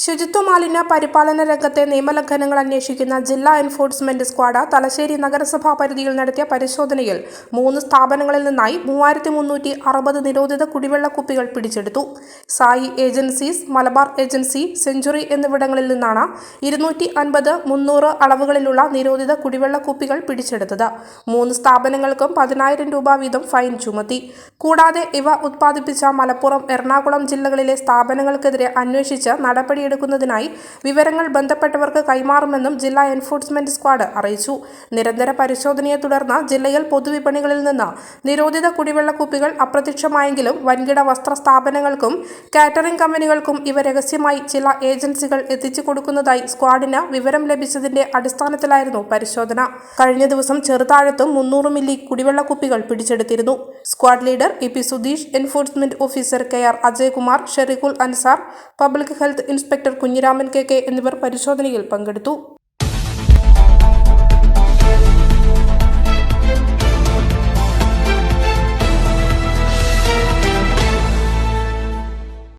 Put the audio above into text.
ശുചിത്വ മാലിന്യ പരിപാലന രംഗത്തെ നിയമലംഘനങ്ങൾ അന്വേഷിക്കുന്ന ജില്ലാ എൻഫോഴ്സ്മെന്റ് സ്ക്വാഡ് തലശ്ശേരി നഗരസഭാ പരിധിയിൽ നടത്തിയ പരിശോധനയിൽ 3 സ്ഥാപനങ്ങളിൽ നിന്നായി 3360 നിരോധിത കുടിവെള്ള കുപ്പികൾ പിടിച്ചെടുത്തു. Sai agencies, Malabar agency, century എന്നിവിടങ്ങളിൽ നിന്നാണ് 250, 300 അളവുകളിലുള്ള നിരോധിത കുടിവെള്ള കുപ്പികൾ പിടിച്ചെടുത്തത്. 3 സ്ഥാപനങ്ങൾക്കും 10,000 രൂപ വീതം ഫൈൻ ചുമത്തി. കൂടാതെ ഇവ ഉത്പാദിപ്പിച്ച മലപ്പുറം, എറണാകുളം ജില്ലകളിലെ സ്ഥാപനങ്ങൾക്കെതിരെ അന്വേഷിച്ച് നടപടിയെടുക്കുന്നതിനായി വിവരങ്ങൾ ബന്ധപ്പെട്ടവർക്ക് കൈമാറുമെന്നും ജില്ലാ എൻഫോഴ്സ്മെന്റ് സ്ക്വാഡ് അറിയിച്ചു. നിരന്തര പരിശോധനയെ തുടർന്ന് ജില്ലയിൽ പൊതുവിപണികളിൽ നിന്ന് നിരോധിത കുടിവെള്ള കുപ്പികൾ അപ്രത്യക്ഷമായെങ്കിലും വൻകിട വസ്ത്ര സ്ഥാപനങ്ങൾക്കും കാറ്ററിംഗ് കമ്പനികൾക്കും ഇവ രഹസ്യമായി ചില ഏജൻസികൾ എത്തിച്ചു കൊടുക്കുന്നതായി സ്ക്വാഡിന് വിവരം ലഭിച്ചതിന്റെ അടിസ്ഥാനത്തിലായിരുന്നു പരിശോധന. കഴിഞ്ഞ ദിവസം ചെറുതാഴത്തും 300 മില്ലി കുടിവെള്ള കുപ്പികൾ പിടിച്ചെടുത്തിരുന്നു. Squad leader E P. Sudheesh, enforcement officer K R. Ajaykumar, Sherikhul Ansar, public health inspector Kunhiraman K K എന്നിവർ പരിശോധനയിൽ പങ്കെടുത്തു.